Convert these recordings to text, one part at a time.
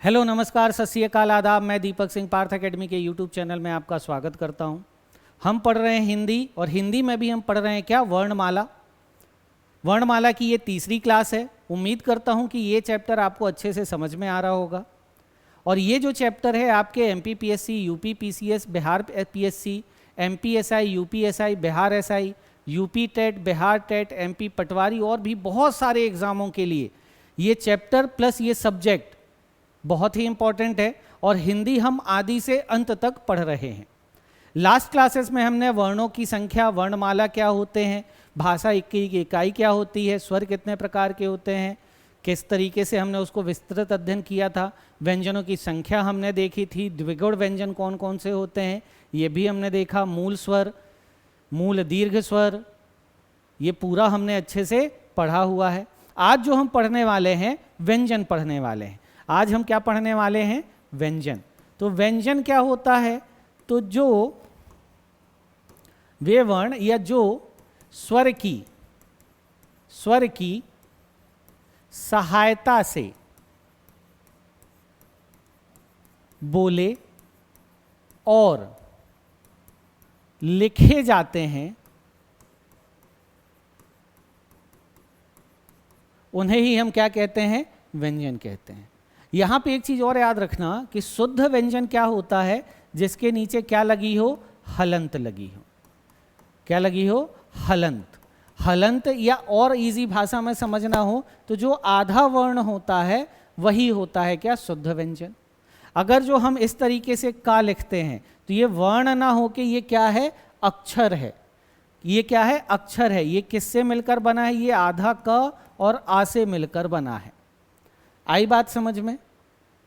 Hello नमस्कार सत श्री अकाल आदाब। मैं दीपक सिंह पार्थ एकेडमी के यूट्यूब चैनल में आपका स्वागत करता हूं। हम पढ़ रहे हैं हिंदी और हिंदी में भी हम पढ़ रहे हैं क्या, वर्णमाला। वर्णमाला की ये तीसरी क्लास है। उम्मीद करता हूं कि ये चैप्टर आपको अच्छे से समझ में आ रहा होगा। और ये जो चैप्टर है आपके MPPSC, UPPCS, Bihar PSC, MPSI, UPSI, Bihar SI, UP TET, Bihar TET, MP पटवारी और भी बहुत सारे एग्जामों के लिए ये चैप्टर प्लस ये सब्जेक्ट बहुत ही इंपॉर्टेंट है। और हिंदी हम आदि से अंत तक पढ़ रहे हैं। लास्ट क्लासेस में हमने वर्णों की संख्या, वर्णमाला क्या होते हैं, भाषा की इकाई क्या होती है, स्वर कितने प्रकार के होते हैं, किस तरीके से हमने उसको विस्तृत अध्ययन किया था। व्यंजनों की संख्या हमने देखी थी। द्विगुण व्यंजन कौन कौन से होते हैं ये भी हमने देखा। मूल स्वर, मूल दीर्घ स्वर, ये पूरा हमने अच्छे से पढ़ा हुआ है। आज जो हम पढ़ने वाले हैं व्यंजन पढ़ने वाले हैं। आज हम क्या पढ़ने वाले हैं, व्यंजन। तो व्यंजन क्या होता है, तो जो वे वर्ण या जो स्वर की सहायता से बोले और लिखे जाते हैं उन्हें ही हम क्या कहते हैं, व्यंजन कहते हैं। यहां पे एक चीज और याद रखना कि शुद्ध व्यंजन क्या होता है, जिसके नीचे क्या लगी हो, हलंत लगी हो। क्या लगी हो, हलंत। हलंत या और इजी भाषा में समझना हो तो जो आधा वर्ण होता है वही होता है क्या, शुद्ध व्यंजन। अगर जो हम इस तरीके से का लिखते हैं तो ये वर्ण ना हो कि ये क्या है, अक्षर है। ये क्या है, अक्षर है। ये किससे मिलकर बना है, ये आधा क और आ से मिलकर बना है। आई बात समझ में,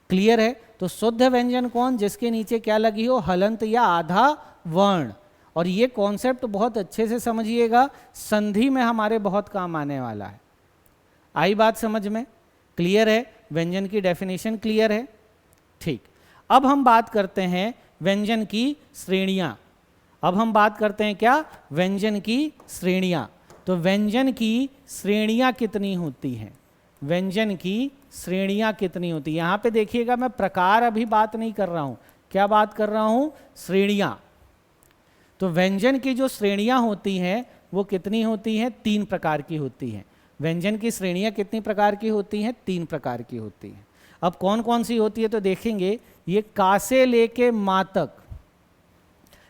क्लियर है। तो शुद्ध व्यंजन कौन, जिसके नीचे क्या लगी हो, हलंत या आधा वर्ण। और ये कॉन्सेप्ट बहुत अच्छे से समझिएगा, संधि में हमारे बहुत काम आने वाला है। आई बात समझ में, क्लियर है। व्यंजन की डेफिनेशन क्लियर है, ठीक। अब हम बात करते हैं व्यंजन की श्रेणियां। अब हम बात करते हैं क्या, व्यंजन की श्रेणियां। तो व्यंजन की श्रेणियां कितनी होती हैं, व्यंजन की श्रेणियां कितनी होती है। यहां पे देखिएगा, मैं प्रकार अभी बात नहीं कर रहा हूं, क्या बात कर रहा हूं, श्रेणियां। तो व्यंजन की जो श्रेणियां होती हैं वो कितनी होती हैं, 3 प्रकार की होती हैं। व्यंजन की श्रेणियां कितनी प्रकार की होती हैं, 3 प्रकार की होती हैं। अब कौन कौन सी होती है तो देखेंगे, ये का से लेके मा तक,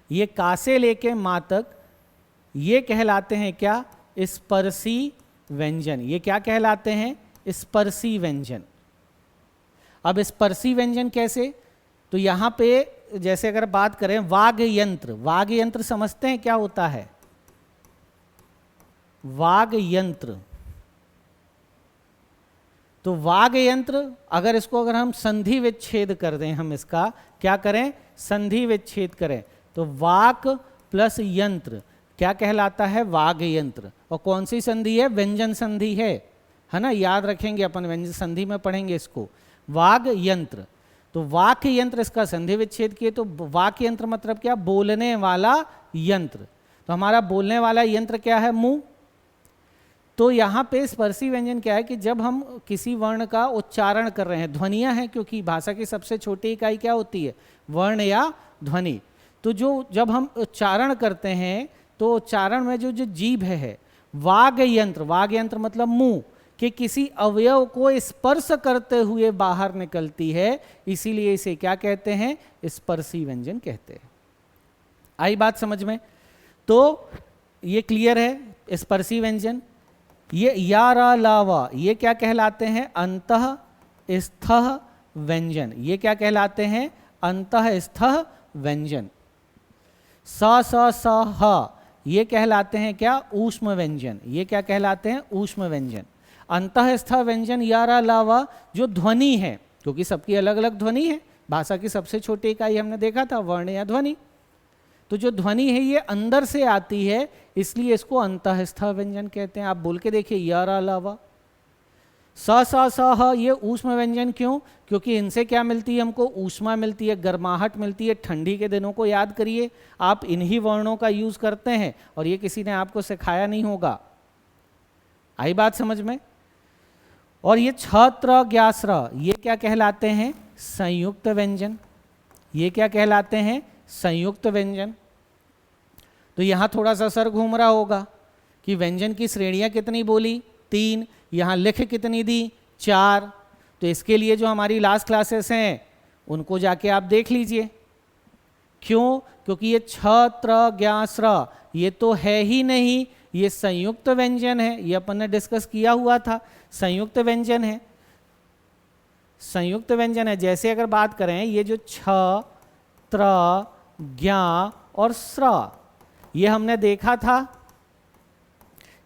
ये का से लेके मा तक ये कहलाते हैं क्या, स्पर्शी व्यंजन। ये क्या कहलाते हैं, स्पर्शी व्यंजन। अब स्पर्शी व्यंजन कैसे, तो यहां पे जैसे अगर बात करें वाग यंत्र, वाग यंत्र समझते हैं क्या होता है, वाग यंत्र। तो वाग यंत्र अगर इसको अगर हम संधि विच्छेद कर दें, हम इसका क्या करें, संधि विच्छेद करें, तो वाक प्लस यंत्र क्या कहलाता है, वाग यंत्र। और कौन सी संधि है, व्यंजन संधि है ना, याद रखेंगे अपन, व्यंजन संधि में पढ़ेंगे इसको, वाग यंत्र। तो वाक्य यंत्र इसका संधि विच्छेद किए, तो वाक्य यंत्र मतलब क्या, बोलने वाला यंत्र। तो हमारा बोलने वाला यंत्र क्या है, मुंह। तो यहाँ पे स्पर्शी व्यंजन क्या है कि जब हम किसी वर्ण का उच्चारण कर रहे हैं, ध्वनियां हैं, क्योंकि भाषा की सबसे छोटी इकाई क्या होती है, वर्ण या ध्वनि। तो जो जब हम उच्चारण करते हैं तो उच्चारण में जो जो जीभ है, वाग यंत्र, वाग यंत्र मतलब मुंह कि किसी अवयव को स्पर्श करते हुए बाहर निकलती है, इसीलिए इसे क्या कहते हैं, स्पर्शी व्यंजन कहते हैं। आई बात समझ में, तो ये क्लियर है स्पर्शी व्यंजन। ये या रा ला वा, ये क्या कहलाते हैं, अंतः स्थः व्यंजन। ये क्या कहलाते हैं, अंतः स्थः व्यंजन। स स स ह, ये कहलाते हैं क्या, ऊष्म व्यंजन। ये क्या कहलाते हैं, ऊष्म व्यंजन। अंतःस्थ व्यंजन या रा ला वा जो ध्वनि है, क्योंकि सबकी अलग अलग ध्वनि है, भाषा की सबसे छोटी इकाई हमने देखा था वर्ण या ध्वनि। तो जो ध्वनि है ये अंदर से आती है, इसलिए इसको अंतःस्थ व्यंजन कहते हैं। आप बोल के देखिए, या रा ला वा, स स स ह, ये ऊष्म व्यंजन। क्यों, क्योंकि इनसे क्या मिलती है, हमको ऊष्मा मिलती है, गर्माहट मिलती है। ठंडी के दिनों को याद करिए, आप इन्हीं वर्णों का यूज करते हैं और ये किसी ने आपको सिखाया नहीं होगा। आई बात समझ में। और ये छत्र ज्ञास्र ये क्या कहलाते हैं, संयुक्त व्यंजन। ये क्या कहलाते हैं? संयुक्त व्यंजन। तो यहाँ थोड़ा सा सर घूम रहा होगा कि व्यंजन की श्रेणियाँ कितनी बोली? 3। यहाँ लिख कितनी दी? 4। तो इसके लिए जो हमारी लास्ट क्लासेस हैं उनको जाके आप देख लीजिए। क्यों? क्योंकि ये छ, त्र, ज्ञ, स्र ये तो है ही नहीं, ये संयुक्त व्यंजन है। ये अपन ने डिस्कस किया हुआ था, संयुक्त व्यंजन है। संयुक्त व्यंजन है। जैसे अगर बात करें ये जो छ, त्र, ज्ञ और स्र, ये हमने देखा था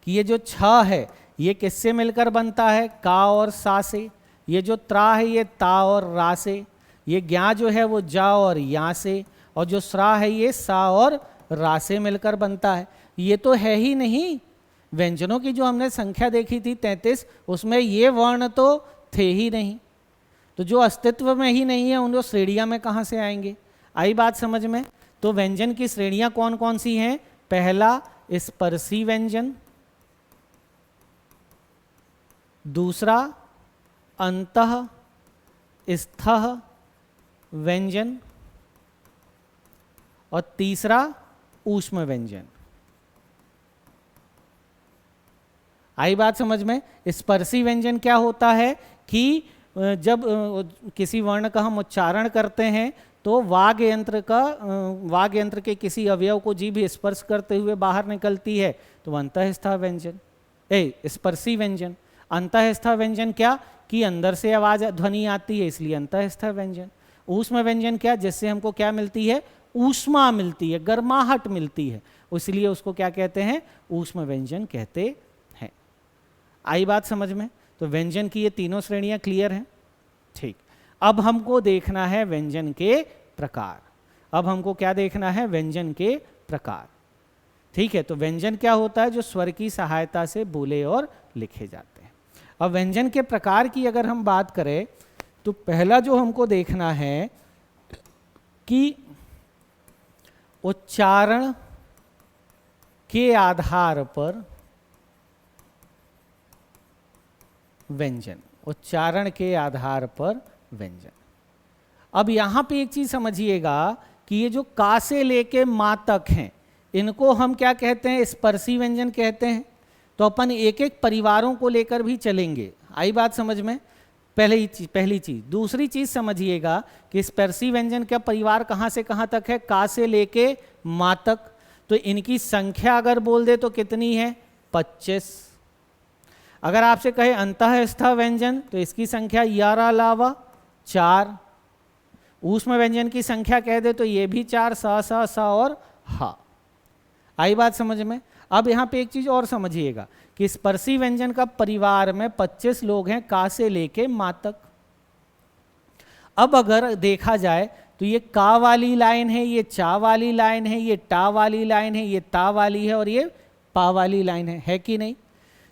कि ये जो छ है ये किससे मिलकर बनता है? का और सा से। ये जो त्रा है ये ता और रा से। ये ज्ञ जो है वो जा और या से। और जो स्रा है ये सा और रा से मिलकर बनता है। ये तो है ही नहीं। व्यंजनों की जो हमने संख्या देखी थी 33, उसमें ये वर्ण तो थे ही नहीं। तो जो अस्तित्व में ही नहीं है उन श्रेणियां में कहाँ से आएंगे? आई बात समझ में? तो व्यंजन की श्रेणियां कौन कौन सी हैं? पहला स्पर्शी व्यंजन, दूसरा अंतः स्थः व्यंजन और तीसरा ऊष्म व्यंजन। आई बात समझ में? स्पर्शी व्यंजन क्या होता है कि जब किसी वर्ण का हम उच्चारण करते हैं तो वाग यंत्र के किसी अवयव को जीभ स्पर्श करते हुए बाहर निकलती है, तो अंतःस्थ व्यंजन स्पर्शी व्यंजन। अंतःस्थ व्यंजन क्या? कि अंदर से आवाज ध्वनि आती है, इसलिए अंतःस्थ व्यंजन। ऊष्म व्यंजन क्या? जिससे हमको क्या मिलती है? ऊष्मा मिलती है, गर्माहट मिलती है, इसलिए उसको क्या कहते हैं? ऊष्म व्यंजन कहते हैं। आई बात समझ में? तो व्यंजन की ये तीनों श्रेणियां क्लियर हैं। ठीक, अब हमको देखना है व्यंजन के प्रकार। अब हमको क्या देखना है? व्यंजन के प्रकार। ठीक है, तो व्यंजन क्या होता है? जो स्वर की सहायता से बोले और लिखे जाते हैं। अब व्यंजन के प्रकार की अगर हम बात करें तो पहला जो हमको देखना है कि उच्चारण के आधार पर व्यंजन। उच्चारण के आधार पर व्यंजन। अब यहां पे एक चीज समझिएगा कि ये जो का से लेके मा तक हैं, इनको हम क्या कहते हैं? स्पर्शी व्यंजन कहते हैं। तो अपन एक एक परिवारों को लेकर भी चलेंगे। आई बात समझ में? पहली चीज। दूसरी चीज समझिएगा कि स्पर्शी व्यंजन का परिवार कहां से कहां तक है? का से लेके मा तक। तो इनकी संख्या अगर बोल दे तो कितनी है? 25। अगर आपसे कहे अंतःस्थ व्यंजन तो इसकी संख्या यारा लावा 4। ऊष्म व्यंजन की संख्या कह दे तो ये भी 4, सा और हा। आई बात समझ में? अब यहाँ पे एक चीज और समझिएगा कि स्पर्शी व्यंजन का परिवार में 25 लोग हैं, का से लेके मा तक। अब अगर देखा जाए तो ये का वाली लाइन है, ये चा वाली लाइन है, ये टा वाली लाइन है, ये ता वाली है और ये पा वाली लाइन है कि नहीं?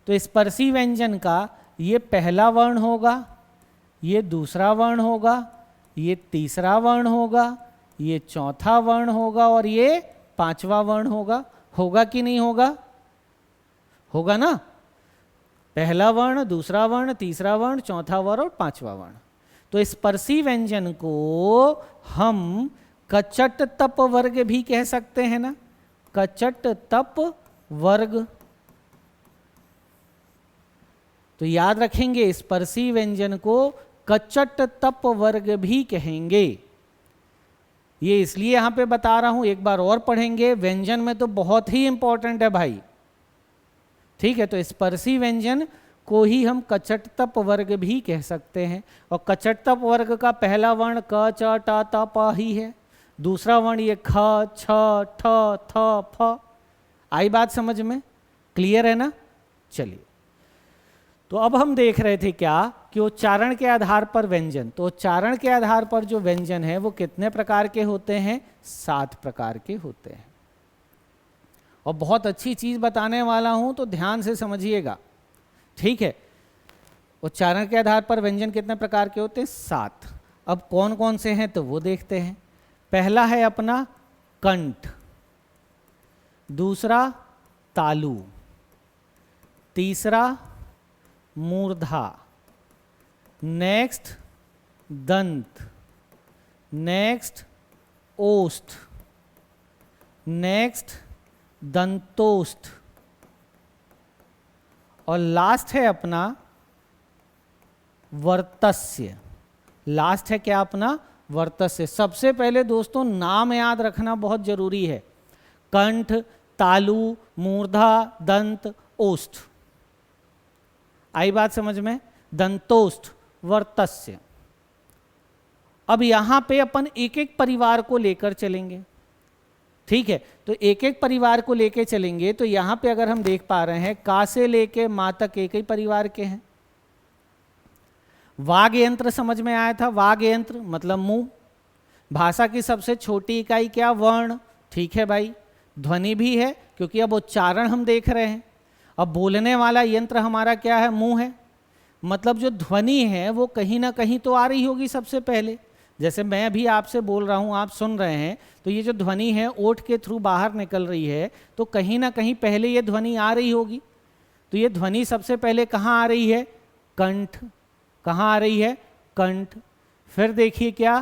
तो स्पर्शी व्यंजन का ये पहला वर्ण होगा, ये दूसरा वर्ण होगा, ये तीसरा वर्ण होगा, ये चौथा वर्ण होगा और ये पांचवा वर्ण होगा। होगा कि नहीं होगा? होगा ना? पहला वर्ण, दूसरा वर्ण, तीसरा वर्ण, चौथा वर्ण और पांचवा वर्ण। तो स्पर्शी व्यंजन को हम कचट तप वर्ग भी कह सकते हैं ना? कचट तप वर्ग। तो याद रखेंगे, स्पर्शी व्यंजन को कचट तप वर्ग भी कहेंगे। ये इसलिए यहां पे बता रहा हूं, एक बार और पढ़ेंगे। व्यंजन में तो बहुत ही इंपॉर्टेंट है भाई। ठीक है, तो स्पर्शी व्यंजन को ही हम कचट तप वर्ग भी कह सकते हैं। और कचट तप वर्ग का पहला वर्ण क, च, ट, त, प ही है। दूसरा वर्ण ये ख, छ, ठ, थ, फ। आई बात समझ में? क्लियर है ना? चलिए, तो अब हम देख रहे थे क्या कि उच्चारण के आधार पर व्यंजन। तो उच्चारण के आधार पर जो व्यंजन है वो कितने प्रकार के होते हैं? 7 प्रकार के होते हैं। और बहुत अच्छी चीज बताने वाला हूं तो ध्यान से समझिएगा। ठीक है, उच्चारण के आधार पर व्यंजन कितने प्रकार के होते हैं? 7। अब कौन कौन से हैं तो वो देखते हैं। पहला है अपना कंठ, दूसरा तालु, तीसरा मूर्धा, नेक्स्ट दंत, नेक्स्ट ओष्ठ, नेक्स्ट दंतोष्ठ, और लास्ट है अपना वर्तस्य। लास्ट है क्या अपना वर्तस्य। सबसे पहले दोस्तों नाम याद रखना बहुत जरूरी है। कंठ, तालु, मूर्धा, दंत, ओष्ठ। आई बात समझ में? दंतोष्ठ, वर्तस्य। अब यहां पे अपन एक एक परिवार को लेकर चलेंगे, ठीक है? तो एक एक परिवार को लेकर चलेंगे। तो यहां पे अगर हम देख पा रहे हैं का से लेके मां तक एक ही परिवार के हैं। वाग यंत्र समझ में आया था? वाग यंत्र मतलब मुंह। भाषा की सबसे छोटी इकाई क्या? वर्ण। ठीक है भाई, ध्वनि भी है क्योंकि अब उच्चारण हम देख रहे हैं। अब बोलने वाला यंत्र हमारा क्या है? मुंह है। मतलब जो ध्वनि है वो कहीं ना कहीं तो आ रही होगी सबसे पहले। जैसे मैं अभी आपसे बोल रहा हूँ, आप सुन रहे हैं, तो ये जो ध्वनि है ओठ के थ्रू बाहर निकल रही है, तो कहीं ना कहीं पहले ये ध्वनि आ रही होगी। तो ये ध्वनि सबसे पहले कहाँ आ रही है? कंठ। कहाँ आ रही है? कंठ। फिर देखिए क्या?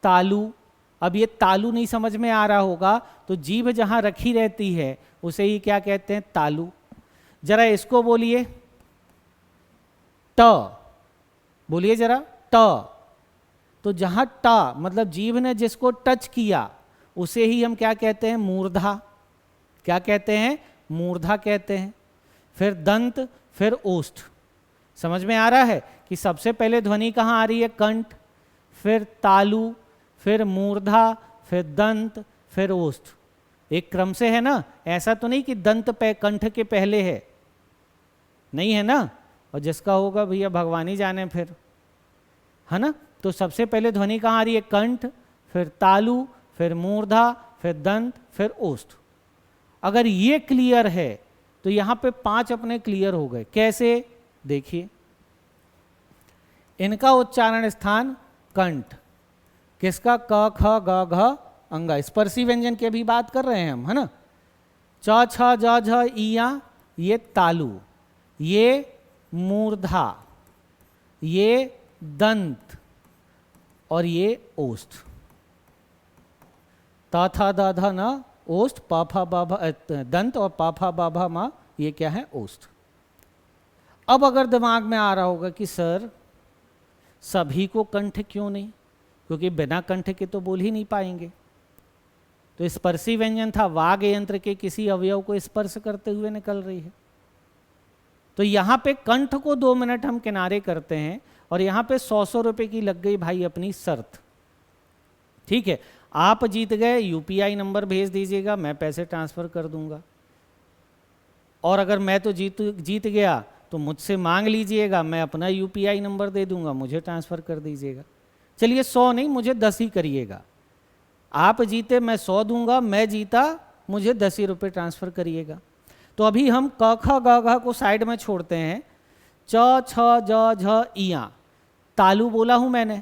तालु। अब ये तालु नहीं समझ में आ रहा होगा, तो जीभ जहाँ रखी रहती है उसे ही क्या कहते हैं? तालु। जरा इसको बोलिए, ट। बोलिए जरा, ट। तो जहां ट मतलब जीभ ने जिसको टच किया उसे ही हम क्या कहते हैं? मूर्धा। क्या कहते हैं? मूर्धा कहते हैं। फिर दंत, फिर ओष्ठ। समझ में आ रहा है कि सबसे पहले ध्वनि कहाँ आ रही है? कंठ, फिर तालु, फिर मूर्धा, फिर दंत, फिर ओष्ठ। एक क्रम से है ना? ऐसा तो नहीं कि दंत पे कंठ के पहले है, नहीं है ना? और जिसका होगा भैया भगवान ही जाने फिर, है ना? तो सबसे पहले ध्वनि कहाँ आ रही है? कंठ, फिर तालु, फिर मूर्धा, फिर दंत, फिर ओष्ठ। अगर ये क्लियर है तो यहां पे 5 अपने क्लियर हो गए। कैसे? देखिए, इनका उच्चारण स्थान कंठ। किसका? क, ख, ग, घ, अंगा। स्पर्शी व्यंजन की भी बात कर रहे हैं हम, है ना? च, छ, ज, झ, इया, ये तालु, ये मूर्धा, ये दंत, और ये ओष्ठ। त, थ, द, ध, न ओष्ठ, प, फ, ब, भ दंत, और प, फ, ब, भ, म ये क्या है? ओष्ठ। अब अगर दिमाग में आ रहा होगा कि सर सभी को कंठ क्यों नहीं? क्योंकि बिना कंठ के तो बोल ही नहीं पाएंगे। तो स्पर्शी व्यंजन था, वाग यंत्र के किसी अवयव को स्पर्श करते हुए निकल रही है। तो यहाँ पे कंठ को 2 मिनट हम किनारे करते हैं, और यहाँ पे 100 रुपए की लग गई भाई अपनी शर्त। ठीक है, आप जीत गए, यूपीआई नंबर भेज दीजिएगा, मैं पैसे ट्रांसफर कर दूंगा। और अगर मैं तो जीत गया तो मुझसे मांग लीजिएगा, मैं अपना यूपीआई नंबर दे दूंगा, मुझे ट्रांसफर कर दीजिएगा। चलिए 100 नहीं, मुझे 10 ही करिएगा। आप जीते मैं 100 दूंगा, मैं जीता मुझे 10 ही रुपये ट्रांसफर करिएगा। तो अभी हम क ख ग घ को साइड में छोड़ते हैं। च छ ज झ इया तालु बोला हूं मैंने,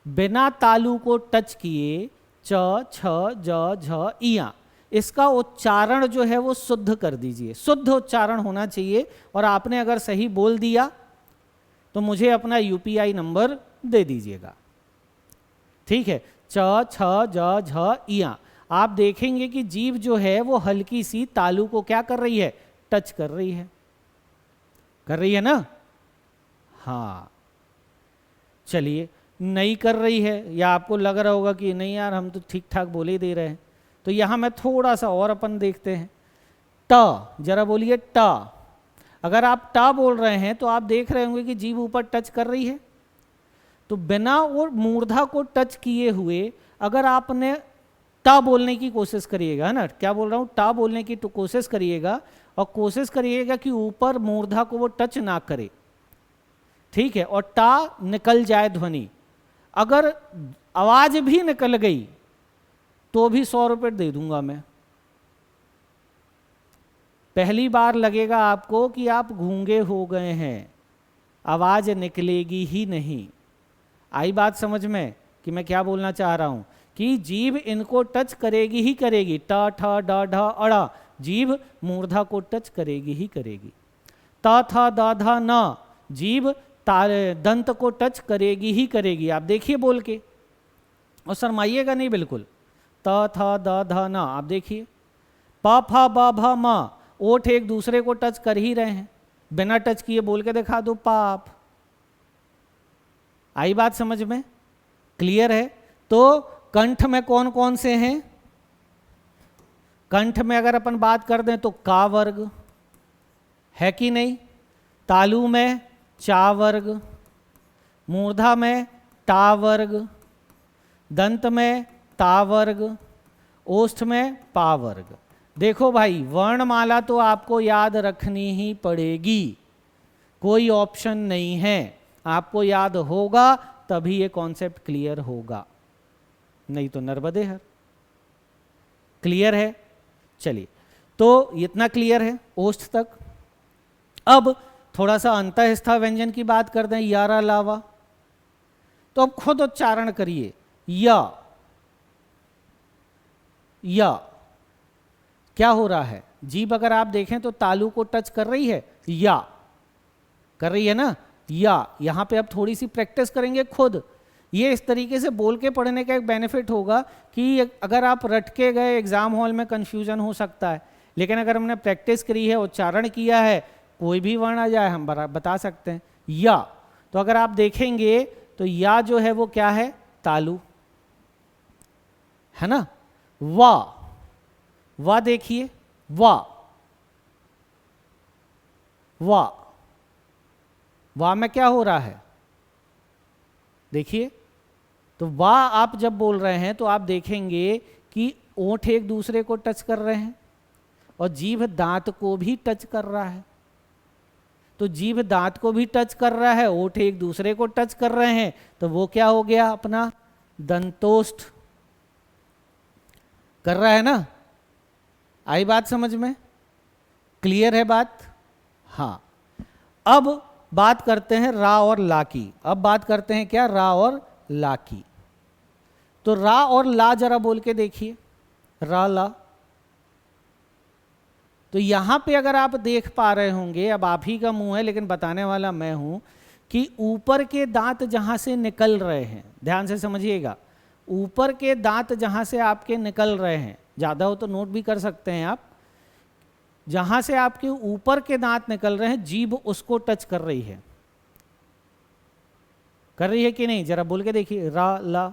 बिना तालु को टच किए च छ ज झ इया, इसका उच्चारण जो है वो शुद्ध कर दीजिए। शुद्ध उच्चारण होना चाहिए, और आपने अगर सही बोल दिया तो मुझे अपना यूपीआई नंबर दे दीजिएगा। ठीक है, च छ ज झ इया। आप देखेंगे कि जीभ जो है वो हल्की सी तालु को क्या कर रही है? टच कर रही है। कर रही है ना? हाँ, चलिए, नहीं कर रही है, या आपको लग रहा होगा कि नहीं यार हम तो ठीक ठाक बोले ही दे रहे हैं, तो यहां मैं थोड़ा सा और अपन देखते हैं। ट, जरा बोलिए ट। अगर आप ट बोल रहे हैं तो आप देख रहे होंगे कि जीभ ऊपर टच कर रही है। तो बिना वो मूर्धा को टच किए हुए अगर आपने ट बोलने की कोशिश करिएगा, है ना? क्या बोल रहा हूं? ट बोलने की तो कोशिश करिएगा, और कोशिश करिएगा कि ऊपर मूर्धा को वो टच ना करे। ठीक है, और टा निकल जाए ध्वनि। अगर आवाज भी निकल गई तो भी 100 रुपये दे दूंगा मैं। पहली बार लगेगा आपको कि आप गूंगे हो गए हैं, आवाज निकलेगी ही नहीं। आई बात समझ में कि मैं क्या बोलना चाह रहा हूं? कि जीभ इनको टच करेगी ही करेगी। ट ठ ड ढ अड़, जीभ मूर्धा को टच करेगी ही करेगी। त थ द ध न, जीभ दंत को टच करेगी ही करेगी। आप देखिए बोल के, और शरमाइएगा नहीं बिल्कुल। त थ द ध न, आप देखिए प फ ब भ म, ओठ एक दूसरे को टच कर ही रहे हैं, बिना टच किए बोल के दिखा दो पाप। आई बात समझ में? क्लियर है? तो कंठ में कौन कौन से हैं? कंठ में अगर अपन बात कर दें तो का वर्ग है कि नहीं, तालु में चा वर्ग, मूर्धा में टा वर्ग, दंत में ता वर्ग, ओष्ठ में पा वर्ग। देखो भाई, वर्णमाला तो आपको याद रखनी ही पड़ेगी, कोई ऑप्शन नहीं है, आपको याद होगा तभी ये कॉन्सेप्ट क्लियर होगा, नहीं तो नर्मदे हर। क्लियर है? चलिए, तो इतना क्लियर है ओष्ठ तक। अब थोड़ा सा अंतःस्थ व्यंजन की बात कर दें, यारा लावा। तो अब खुद उच्चारण करिए, या क्या हो रहा है? जीभ अगर आप देखें तो तालु को टच कर रही है, या कर रही है ना, या। यहां पे अब थोड़ी सी प्रैक्टिस करेंगे खुद। ये इस तरीके से बोल के पढ़ने का एक बेनिफिट होगा कि अगर आप रट के गए एग्जाम हॉल में कंफ्यूजन हो सकता है, लेकिन अगर हमने प्रैक्टिस करी है, उच्चारण किया है, कोई भी वर्ण आ जाए हम बता सकते हैं। या, तो अगर आप देखेंगे तो या जो है वो क्या है? तालु है ना। वाह देखिए, वाह में क्या हो रहा है? देखिए, तो वाह आप जब बोल रहे हैं तो आप देखेंगे कि ओंठ एक दूसरे को टच कर रहे हैं और जीभ दांत को भी टच कर रहा है। तो जीभ दांत को भी टच कर रहा है, ओंठ एक दूसरे को टच कर रहे हैं, तो वो क्या हो गया? अपना दंतोष्ठ कर रहा है ना। आई बात समझ में? क्लियर है बात? हाँ। अब बात करते हैं रा और ला की। अब बात करते हैं क्या? रा और ला की। तो रा और ला जरा बोल के देखिए, रा ला। तो यहां पे अगर आप देख पा रहे होंगे, अब आप ही का मुंह है लेकिन बताने वाला मैं हूं, कि ऊपर के दांत जहां से निकल रहे हैं, ध्यान से समझिएगा, ऊपर के दांत जहां से आपके निकल रहे हैं, ज्यादा हो तो नोट भी कर सकते हैं आप, जहां से आपके ऊपर के दांत निकल रहे हैं, जीभ उसको टच कर रही है। कर रही है कि नहीं? जरा बोल के देखिए, रा ला।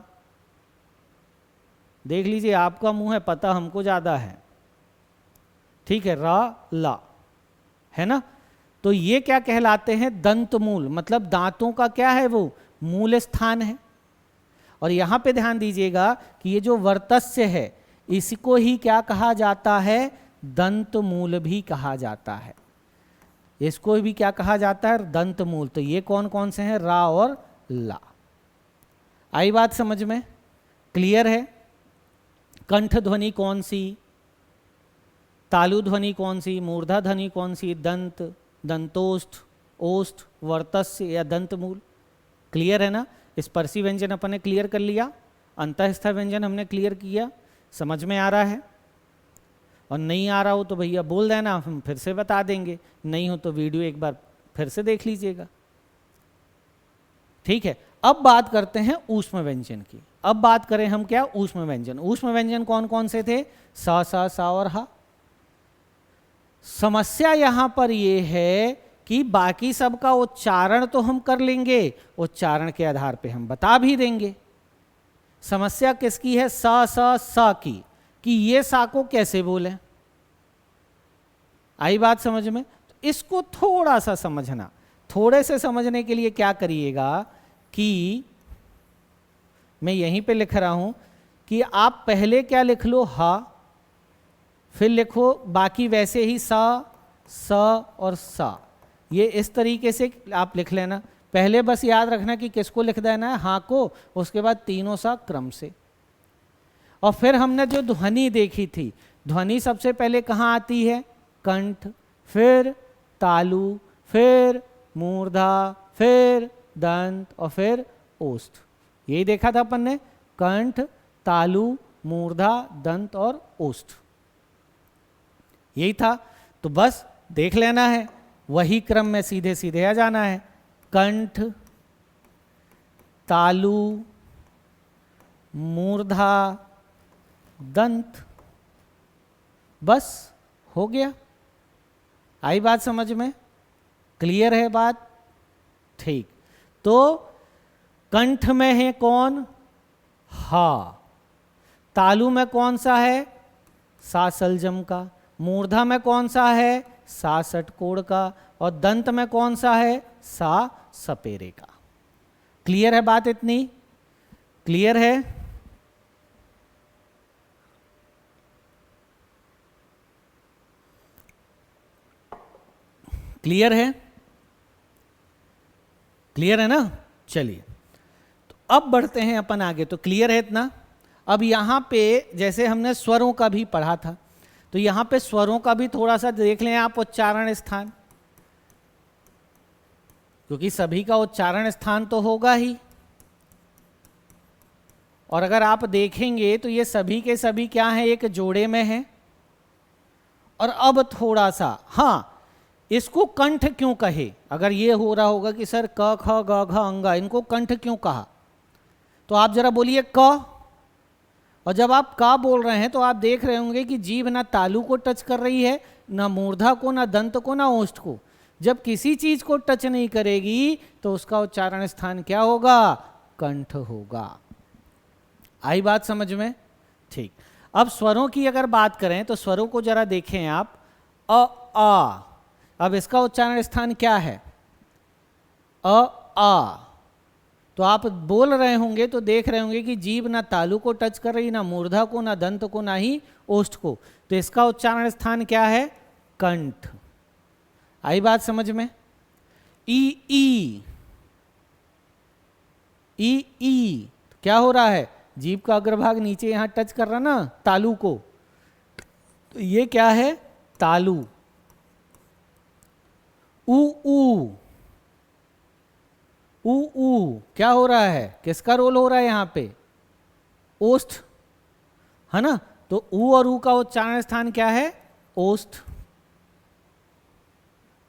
देख लीजिए, आपका मुंह है, पता हमको ज्यादा है, ठीक है। रा ला है ना। तो ये क्या कहलाते हैं? दंत मूल, मतलब दांतों का क्या है? वो मूल स्थान है। और यहां पे ध्यान दीजिएगा कि ये जो वर्तस्य है, इसको ही क्या कहा जाता है? दंत मूल भी कहा जाता है। इसको भी क्या कहा जाता है? दंत मूल। तो ये कौन कौन से हैं? रा और ला। आई बात समझ में? क्लियर है? कंठ ध्वनि कौन सी? तालु ध्वनि कौन सी? मूर्धा ध्वनि कौन सी? दंत, दंतोष्ठ, ओष्ठ, वर्तस्य या दंत मूल। क्लियर है ना? स्पर्शी व्यंजन अपन ने क्लियर कर लिया, अंतःस्थ व्यंजन हमने क्लियर किया। समझ में आ रहा है? और नहीं आ रहा हो तो भैया बोल देना, हम फिर से बता देंगे। नहीं हो तो वीडियो एक बार फिर से देख लीजिएगा, ठीक है। अब बात करते हैं ऊष्म व्यंजन की। अब बात करें हम क्या? ऊष्म व्यंजन। ऊष्म व्यंजन कौन कौन से थे? सा, सा, सा और हा। समस्या यहां पर यह है कि बाकी सबका उच्चारण तो हम कर लेंगे, उच्चारण के आधार पे हम बता भी देंगे। समस्या किसकी है? सा, सा, सा की, कि ये सा को कैसे बोलें। आई बात समझ में? तो इसको थोड़ा सा समझना। थोड़े से समझने के लिए क्या करिएगा कि मैं यहीं पे लिख रहा हूं कि आप पहले क्या लिख लो? हा, फिर लिखो बाकी वैसे ही सा, स और सा। ये इस तरीके से आप लिख लेना। पहले बस याद रखना कि किसको लिख देना है? हाँ को, उसके बाद तीनों सा क्रम से। और फिर हमने जो ध्वनि देखी थी, ध्वनि सबसे पहले कहाँ आती है? कंठ, फिर तालु, फिर मूर्धा, फिर दंत और फिर ओष्ठ। यही देखा था अपन ने, कंठ, तालु, मूर्धा, दंत और ओष्ठ, यही था। तो बस देख लेना है, वही क्रम में सीधे सीधे आ जाना है। कंठ, तालु, मूर्धा, दंत, बस हो गया। आई बात समझ में? क्लियर है बात? ठीक। तो कंठ में है कौन? हा। तालु में कौन सा है? सा सलजम का। मूर्धा में कौन सा है? सा षटकोण का। और दंत में कौन सा है? सा सपेरे का। क्लियर है बात? इतनी क्लियर है? क्लियर है? क्लियर है ना? चलिए, तो अब बढ़ते हैं अपन आगे। तो क्लियर है इतना? अब यहां पे जैसे हमने स्वरों का भी पढ़ा था, तो यहां पे स्वरों का भी थोड़ा सा देख लें आप, उच्चारण स्थान, क्योंकि सभी का उच्चारण स्थान तो होगा ही। और अगर आप देखेंगे तो ये सभी के सभी क्या हैं? एक जोड़े में हैं। और अब थोड़ा सा, हाँ, इसको कंठ क्यों कहे? अगर ये हो रहा होगा कि सर क ख ग घ अंगा, इनको कंठ क्यों कहा, तो आप जरा बोलिए क। और जब आप का बोल रहे हैं तो आप देख रहे होंगे कि जीभ ना तालु को टच कर रही है, ना मूर्धा को, ना दंत को, ना ओष्ठ को। जब किसी चीज को टच नहीं करेगी तो उसका उच्चारण स्थान क्या होगा? कंठ होगा। आई बात समझ में? ठीक। अब स्वरों की अगर बात करें तो स्वरों को जरा देखें आप। अ आ, अब इसका उच्चारण स्थान क्या है? अ आ। तो आप बोल रहे होंगे तो देख रहे होंगे कि जीभ ना तालु को टच कर रही, ना मूर्धा को, ना दंत को, ना ही ओष्ठ को। तो इसका उच्चारण स्थान क्या है? कंठ। आई बात समझ में? ई ई ई ई, क्या हो रहा है? जीभ का अग्रभाग नीचे यहां टच कर रहा ना तालु को, तो ये क्या है? तालु। ऊ ऊ ऊ ऊ, क्या हो रहा है? किसका रोल हो रहा है यहां पे? ओष्ठ, है ना? तो ऊ और ऊ का उच्चारण स्थान क्या है? ओष्ठ।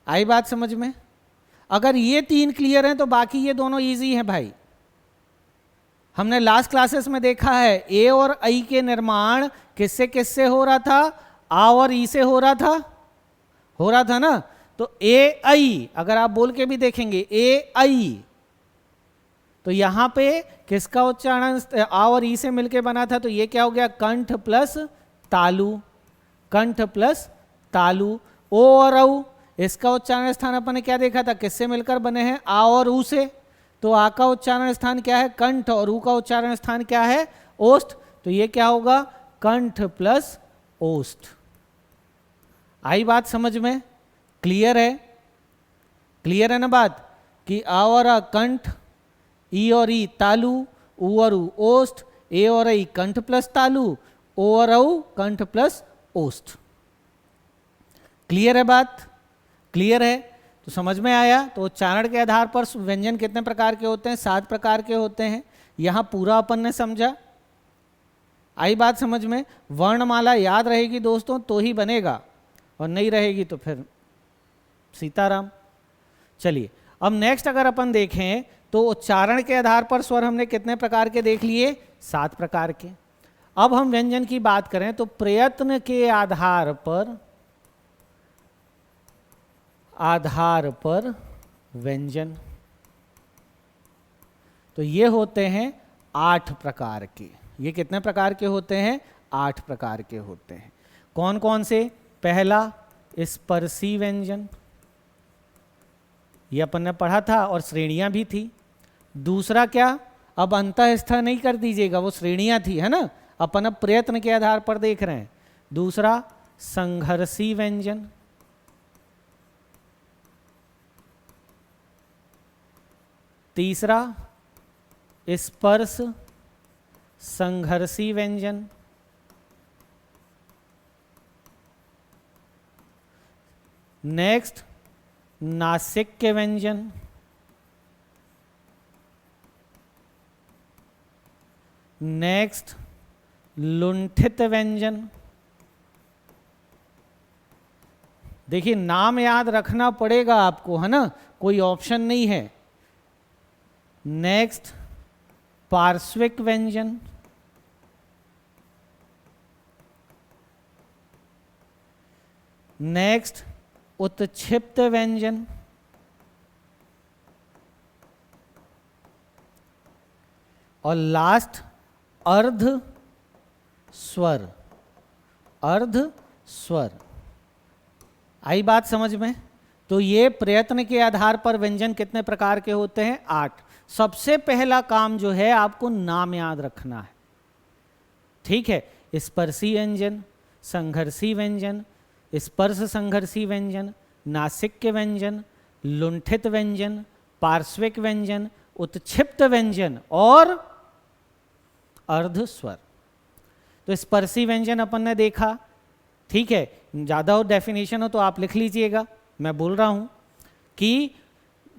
आई बात समझ में? अगर ये तीन क्लियर हैं तो बाकी ये दोनों इजी हैं भाई। हमने लास्ट क्लासेस में देखा है ए और आई के निर्माण किससे किससे हो रहा था? आ और ई से हो रहा था ना? तो ए आई, अगर आप बोल के भी देखेंगे ए आई, तो यहां पे किसका उच्चारण आ और ई से मिलके बना था? तो ये क्या हो गया? कंठ प्लस तालु, कंठ प्लस तालु। ओ और औ, इसका उच्चारण स्थान अपन ने क्या देखा था? किससे मिलकर बने हैं? आ और ऊ से। तो आ का उच्चारण स्थान क्या है? कंठ। और ऊ का उच्चारण स्थान क्या है? ओष्ठ। तो ये क्या होगा? कंठ प्लस ओष्ठ। आई बात समझ में? क्लियर है? क्लियर है ना बात? कि आ और आ कंठ, ई और ई तालु, ऊ और ऊ ओष्ठ, ए और आई कंठ प्लस तालु, ओ और औ कंठ प्लस ओष्ठ। क्लियर है बात? क्लियर है? तो समझ में आया? तो उच्चारण के आधार पर व्यंजन कितने प्रकार के होते हैं? 7 प्रकार के होते हैं। यहां पूरा अपन ने समझा। आई बात समझ में? वर्णमाला याद रहेगी दोस्तों तो ही बनेगा, और नहीं रहेगी तो फिर सीताराम। चलिए, अब नेक्स्ट अगर अपन देखें तो उच्चारण के आधार पर स्वर हमने कितने प्रकार के देख लिए? 7 प्रकार के। अब हम व्यंजन की बात करें तो प्रयत्न के आधार पर व्यंजन, तो ये होते हैं 8 प्रकार के। ये कितने प्रकार के होते हैं? 8 प्रकार के होते हैं। कौन कौन से? पहला स्पर्शी व्यंजन, ये अपन ने पढ़ा था और श्रेणियां भी थी। दूसरा क्या? अब अंतःस्थ नहीं कर दीजिएगा, वो श्रेणियां थी, है ना? अपन अब प्रयत्न के आधार पर देख रहे हैं। दूसरा संघर्षी व्यंजन, तीसरा स्पर्श संघर्षी व्यंजन, नेक्स्ट नासिक्य व्यंजन, नेक्स्ट लुंठित व्यंजन। देखिए नाम याद रखना पड़ेगा आपको, है ना? कोई ऑप्शन नहीं है। नेक्स्ट पार्श्विक व्यंजन, नेक्स्ट उत्क्षिप्त व्यंजन, और लास्ट अर्ध स्वर। अर्ध स्वर। आई बात समझ में? तो ये प्रयत्न के आधार पर व्यंजन कितने प्रकार के होते हैं? 8। सबसे पहला काम जो है आपको नाम याद रखना है, ठीक है। स्पर्शी व्यंजन, संघर्षी व्यंजन, स्पर्श संघर्षी व्यंजन, नासिक्य व्यंजन, लुंठित व्यंजन, पार्श्विक व्यंजन, उत्क्षिप्त व्यंजन और अर्ध स्वर। तो स्पर्शी व्यंजन अपन ने देखा, ठीक है। ज़्यादा और डेफिनेशन हो तो आप लिख लीजिएगा। मैं बोल रहा हूँ कि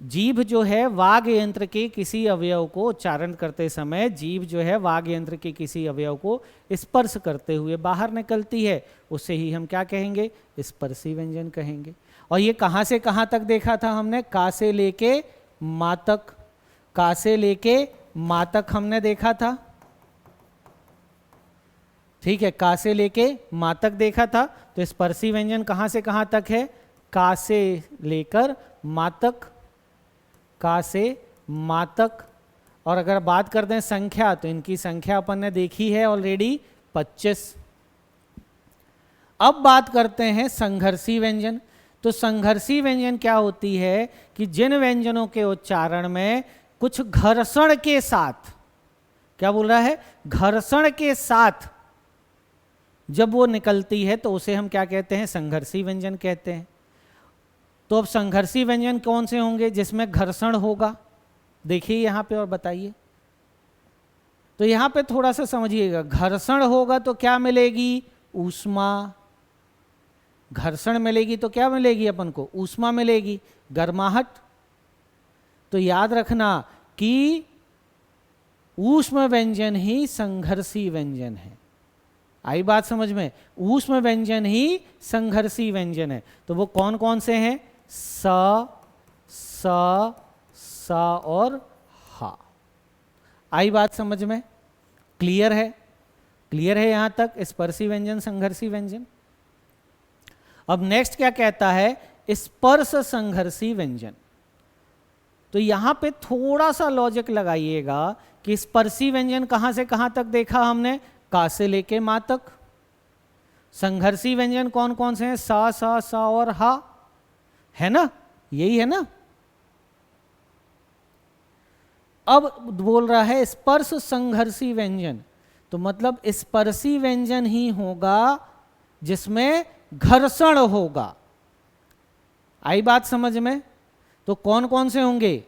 जीभ जो है वाग यंत्र के किसी अवयव को उच्चारण करते समय, जीभ जो है वाग यंत्र के किसी अवयव को स्पर्श करते हुए बाहर निकलती है, उसे ही हम क्या कहेंगे? स्पर्शी व्यंजन कहेंगे। और ये कहाँ से कहाँ तक देखा था हमने? का से लेके मा तक। का से लेके मा तक हमने देखा था, ठीक है। का से लेके मा तक देखा था। तो स्पर्शी व्यंजन कहाँ से कहाँ तक है? का से लेकर मा तक, का से मा तक। और अगर बात कर दें संख्या, तो इनकी संख्या अपन ने देखी है ऑलरेडी, 25। अब बात करते हैं संघर्षी व्यंजन। तो संघर्षी व्यंजन क्या होती है कि जिन व्यंजनों के उच्चारण में कुछ घर्षण के साथ, क्या बोल रहा है? घर्षण के साथ जब वो निकलती है तो उसे हम क्या कहते हैं? संघर्षी व्यंजन कहते हैं। तो अब संघर्षी व्यंजन कौन से होंगे? जिसमें घर्षण होगा। देखिए यहां पे और बताइए। तो यहां पे थोड़ा सा समझिएगा, घर्षण होगा तो क्या मिलेगी? ऊष्मा। घर्षण मिलेगी तो क्या मिलेगी अपन को? ऊष्मा मिलेगी, गर्माहट। तो याद रखना कि ऊष्म व्यंजन ही संघर्षी व्यंजन है। आई बात समझ में? ऊष्म व्यंजन ही संघर्षी व्यंजन है। तो वो कौन कौन से हैं? स, स, स और हा। आई बात समझ में? क्लियर है? क्लियर है यहां तक? स्पर्शी व्यंजन, संघर्षी व्यंजन। अब नेक्स्ट क्या कहता है? स्पर्श संघर्षी व्यंजन। तो यहां पे थोड़ा सा लॉजिक लगाइएगा कि स्पर्शी व्यंजन कहां से कहां तक देखा हमने? का से लेके मा तक। संघर्षी व्यंजन कौन कौन से हैं? सा, सा, सा और हा, है ना? यही है ना? अब बोल रहा है स्पर्श संघर्षी व्यंजन, तो मतलब स्पर्शी व्यंजन ही होगा जिसमें घर्षण होगा। आई बात समझ में? तो कौन कौन से होंगे?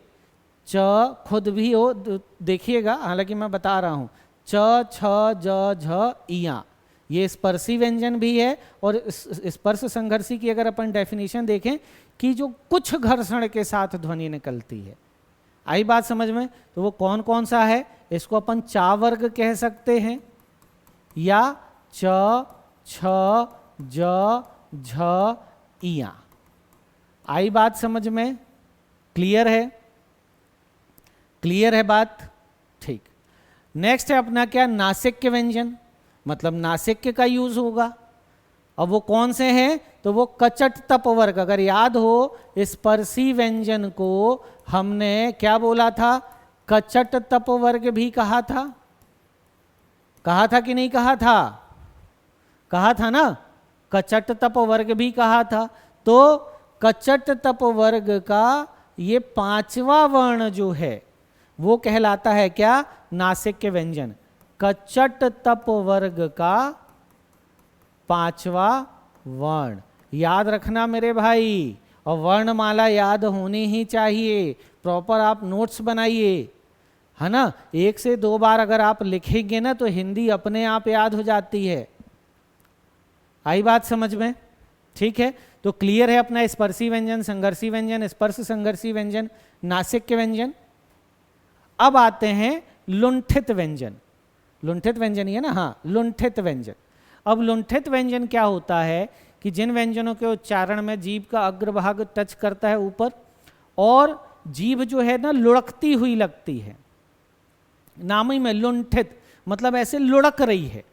च खुद भी हो, देखिएगा, हालांकि मैं बता रहा हूं। च, छ, ज, झ, इया, ये स्पर्शी व्यंजन भी है। और स्पर्श संघर्षी की अगर अपन डेफिनेशन देखें कि जो कुछ घर्षण के साथ ध्वनि निकलती है। आई बात समझ में? तो वो कौन कौन सा है? इसको अपन चा वर्ग कह सकते हैं, या च, छ, ज, झ, इया। आई बात समझ में? क्लियर है? क्लियर है बात? ठीक। नेक्स्ट है अपना क्या? नासिक्य व्यंजन, मतलब नासिक्य का यूज होगा। अब वो कौन से हैं? तो वो कचट तप वर्ग। अगर याद हो, स्पर्शी व्यंजन को हमने क्या बोला था? कचट तप वर्ग भी कहा था। कहा था कि नहीं कहा था? कहा था ना? कचट तप वर्ग भी कहा था। तो कचट तप वर्ग का ये 5वां वर्ण जो है वो कहलाता है क्या? नासिक्य व्यंजन। कचट तप वर्ग का 5वां वर्ण याद रखना मेरे भाई। और वर्णमाला याद होनी ही चाहिए। प्रॉपर आप नोट्स बनाइए, है ना? 1 से 2 बार अगर आप लिखेंगे ना तो हिंदी अपने आप याद हो जाती है। आई बात समझ में? ठीक है। तो क्लियर है अपना स्पर्शी व्यंजन, संघर्षी व्यंजन, स्पर्श संघर्षी व्यंजन, नासिक्य व्यंजन। अब आते हैं लुंठित व्यंजन। लुंठित व्यंजन ही है ना? हाँ, लुंठित व्यंजन। अब लुंठित व्यंजन क्या होता है कि जिन व्यंजनों के उच्चारण में जीभ का अग्रभाग टच करता है ऊपर, और जीभ जो है ना लुढ़कती हुई लगती है। नाम ही में लुंठित, मतलब ऐसे लुढ़क रही है।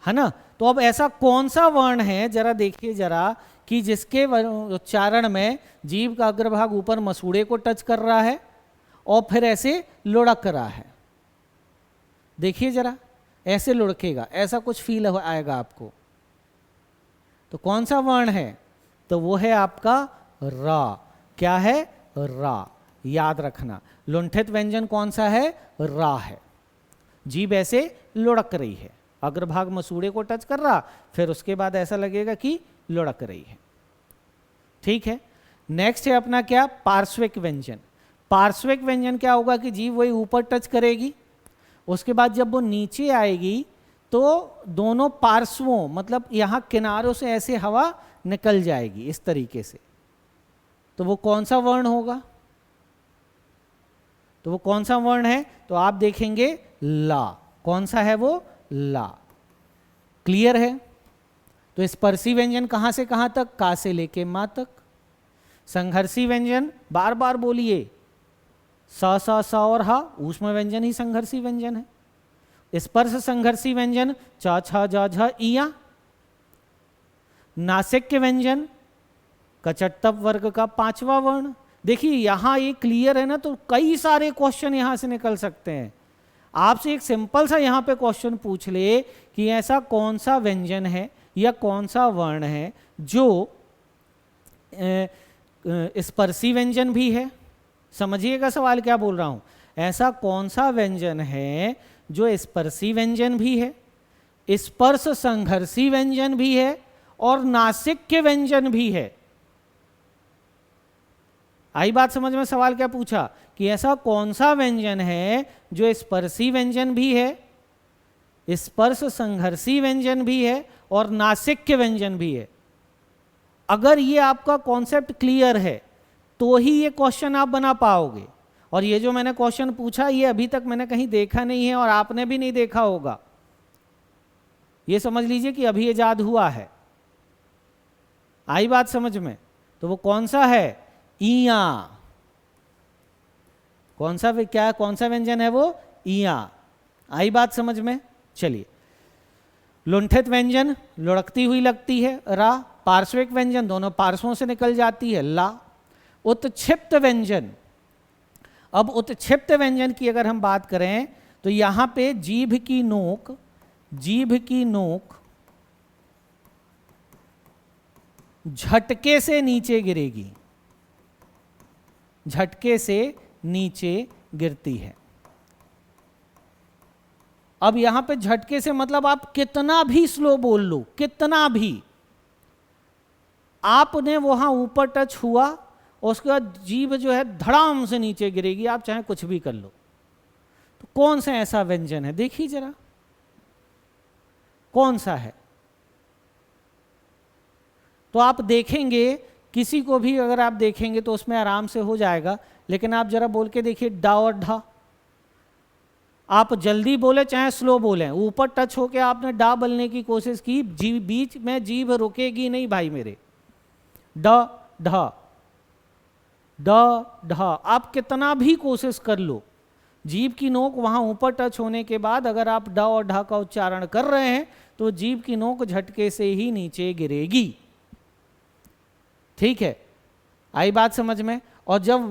है ना। तो अब ऐसा कौन सा वर्ण है, जरा देखिए जरा, कि जिसके उच्चारण में जीभ का अग्रभाग ऊपर मसूड़े को टच कर रहा है और फिर ऐसे लुढ़क रहा है। देखिए जरा, ऐसे लुढ़केगा, ऐसा कुछ फील आएगा आपको। तो कौन सा वर्ण है, तो वो है आपका रा। क्या है, रा, याद रखना। लुंठित व्यंजन कौन सा है, रा है। जीभ ऐसे लुढ़क रही है, अग्रभाग मसूड़े को टच कर रहा, फिर उसके बाद ऐसा लगेगा कि लुढ़क रही है। ठीक है। नेक्स्ट है अपना क्या, पार्श्विक व्यंजन। पार्श्विक व्यंजन क्या होगा कि जीभ वही ऊपर टच करेगी, उसके बाद जब वो नीचे आएगी तो दोनों पार्श्वों, मतलब यहाँ किनारों से ऐसे हवा निकल जाएगी इस तरीके से। तो वो कौन सा वर्ण होगा, तो वो कौन सा वर्ण है, तो आप देखेंगे ला। कौन सा है वो, ला। क्लियर है। तो स्पर्शी व्यंजन कहां से कहां तक, का से लेके मा तक। संघर्षी व्यंजन बार बार बोलिए, स स स और हा, ऊष्म व्यंजन ही संघर्षी व्यंजन है। स्पर्श संघर्षी व्यंजन च छ ज झ इया। नासिक्य व्यंजन कचटतप वर्ग का 5वां वर्ण। देखिए यहां ये क्लियर है ना, तो कई सारे क्वेश्चन यहां से निकल सकते हैं। आपसे एक सिंपल सा यहां पे क्वेश्चन पूछ ले कि ऐसा कौन सा व्यंजन है या कौन सा वर्ण है जो स्पर्शी व्यंजन भी है। समझिएगा सवाल क्या बोल रहा हूं। ऐसा कौन सा व्यंजन है जो स्पर्शी व्यंजन भी है, स्पर्श संघर्षी व्यंजन भी है और नासिक्य व्यंजन भी है। आई बात समझ में। सवाल क्या पूछा कि ऐसा कौन सा व्यंजन है जो स्पर्शी व्यंजन भी है, स्पर्श संघर्षी व्यंजन भी है और नासिक्य व्यंजन भी है। अगर ये आपका कॉन्सेप्ट क्लियर है तो ही ये क्वेश्चन आप बना पाओगे। और ये जो मैंने क्वेश्चन पूछा ये अभी तक मैंने कहीं देखा नहीं है और आपने भी नहीं देखा होगा। ये समझ लीजिए कि अभी इजाद हुआ है। आई बात समझ में। तो वो कौन सा है, इया। कौन सा, क्या कौन सा व्यंजन है वो, इया। आई बात समझ में। चलिए, लुंठित व्यंजन लुढ़कती हुई लगती है, रा। पार्श्विक व्यंजन दोनों पार्श्वों से निकल जाती है, ला। उत्क्षिप्त व्यंजन, अब उत्क्षिप्त व्यंजन की अगर हम बात करें तो यहां पे जीभ की नोक झटके से नीचे गिरेगी, झटके से नीचे गिरती है। अब यहां पे झटके से मतलब आप कितना भी स्लो बोल लो, कितना भी, आपने वहां ऊपर टच हुआ उसके बाद जीभ जो है धड़ाम से नीचे गिरेगी, आप चाहे कुछ भी कर लो। तो कौन सा ऐसा व्यंजन है, देखिए जरा कौन सा है। तो आप देखेंगे किसी को भी अगर आप देखेंगे तो उसमें आराम से हो जाएगा, लेकिन आप जरा बोल के देखिए डा और ढा। आप जल्दी बोले चाहे स्लो बोले, ऊपर टच होके आपने डा बोलने की कोशिश की, बीच में जीभ रुकेगी नहीं भाई मेरे। ड ढ ड ढ, आप कितना भी कोशिश कर लो, जीभ की नोक वहां ऊपर टच होने के बाद अगर आप ड और ढ का उच्चारण कर रहे हैं तो जीभ की नोक झटके से ही नीचे गिरेगी। ठीक है, आई बात समझ में। और जब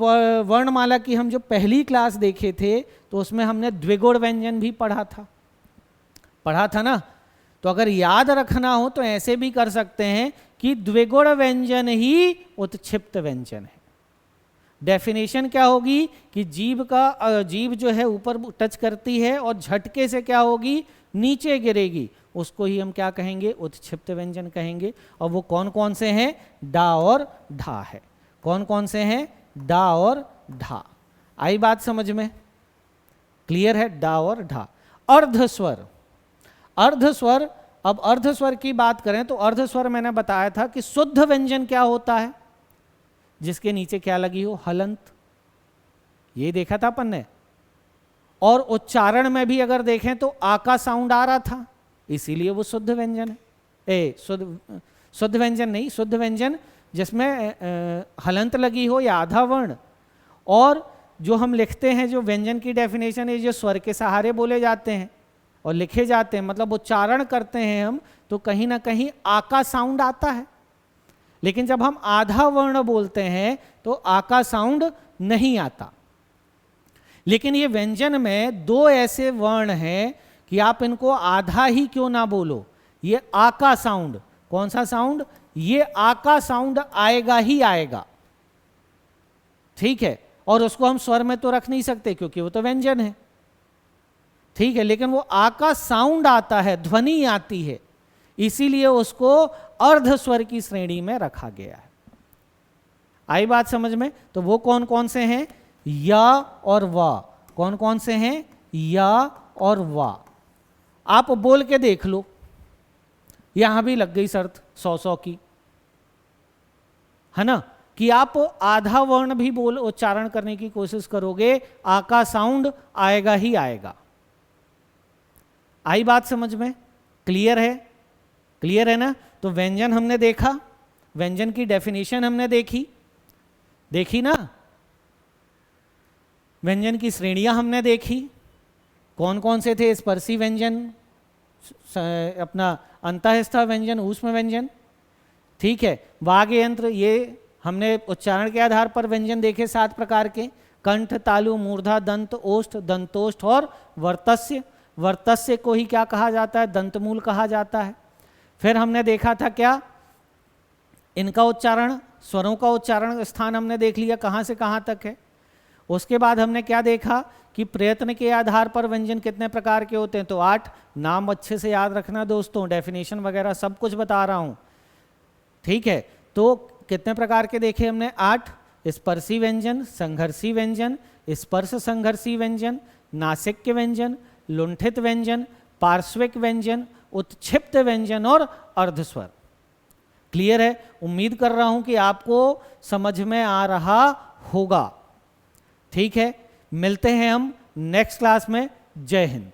वर्णमाला की हम जो पहली क्लास देखे थे तो उसमें हमने द्विगुण व्यंजन भी पढ़ा था ना। तो अगर याद रखना हो तो ऐसे भी कर सकते हैं कि द्विगुण व्यंजन ही उत्क्षिप्त व्यंजन है। डेफिनेशन क्या होगी कि जीभ जो है ऊपर टच करती है और झटके से क्या होगी, नीचे गिरेगी, उसको ही हम क्या कहेंगे, उत्क्षिप्त व्यंजन कहेंगे। और वो कौन कौन से हैं, डा और ढा है। कौन कौन से हैं, डा और ढा। आई बात समझ में, क्लियर है, डा और ढा। अर्धस्वर, अर्धस्वर, अब अर्धस्वर की बात करें तो अर्धस्वर मैंने बताया था कि शुद्ध व्यंजन क्या होता है, जिसके नीचे क्या लगी हो, हलंत, ये देखा था अपन ने। और उच्चारण में भी अगर देखें तो आ का साउंड आ रहा था, इसीलिए वो शुद्ध व्यंजन है। शुद्ध व्यंजन नहीं, शुद्ध व्यंजन जिसमें हलंत लगी हो या आधा वर्ण। और जो हम लिखते हैं, जो व्यंजन की डेफिनेशन है, जो स्वर के सहारे बोले जाते हैं, और लिखे जाते हैं, मतलब उच्चारण करते हैं हम, तो कहीं ना कहीं आ का साउंड आता है। लेकिन जब हम आधा वर्ण बोलते हैं तो आ का साउंड नहीं आता। लेकिन ये व्यंजन में दो ऐसे वर्ण हैं कि आप इनको आधा ही क्यों ना बोलो, ये आ का साउंड, कौन सा साउंड, ये आ का साउंड आएगा ही आएगा, ठीक है। और उसको हम स्वर में तो रख नहीं सकते क्योंकि वो तो व्यंजन है, ठीक है। लेकिन वो आ का साउंड आता है, ध्वनि आती है, इसीलिए उसको अर्ध स्वर की श्रेणी में रखा गया है। आई बात समझ में? तो वो कौन कौन से हैं, या और वा, कौन कौन से हैं, या और वा। आप बोल के देख लो, यहां भी लग गई शर्त 100 की, है ना, कि आप आधा वर्ण भी बोल उच्चारण करने की कोशिश करोगे, आ का साउंड आएगा ही आएगा। आई बात समझ में? क्लियर है? क्लियर है ना? तो व्यंजन हमने देखा, व्यंजन की डेफिनेशन हमने देखी ना, व्यंजन की श्रेणियां हमने देखी, कौन कौन से थे, स्पर्शी व्यंजन, अपना अंतःस्थ व्यंजन, ऊष्म व्यंजन, ठीक है। वाग्य यंत्र, ये हमने उच्चारण के आधार पर व्यंजन देखे 7 प्रकार के, कंठ, तालु, मूर्धा, दंत, ओष्ठ, दंतोष्ठ और वर्तस्य। वर्तस्य को ही क्या कहा जाता है, दंतमूल कहा जाता है। फिर हमने देखा था क्या, इनका उच्चारण, स्वरों का उच्चारण स्थान हमने देख लिया कहाँ से कहाँ तक है। उसके बाद हमने क्या देखा कि प्रयत्न के आधार पर व्यंजन कितने प्रकार के होते हैं, तो 8। नाम अच्छे से याद रखना दोस्तों, डेफिनेशन वगैरह सब कुछ बता रहा हूँ, ठीक है। तो कितने प्रकार के देखे हमने, 8। स्पर्शी व्यंजन, संघर्षी व्यंजन, स्पर्श संघर्षी व्यंजन, नासिक्य व्यंजन, लुंठित व्यंजन, पार्श्विक व्यंजन, उत्क्षिप्त व्यंजन और अर्धस्वर। क्लियर है? उम्मीद कर रहा हूं कि आपको समझ में आ रहा होगा, ठीक है। मिलते हैं हम नेक्स्ट क्लास में। जय हिंद।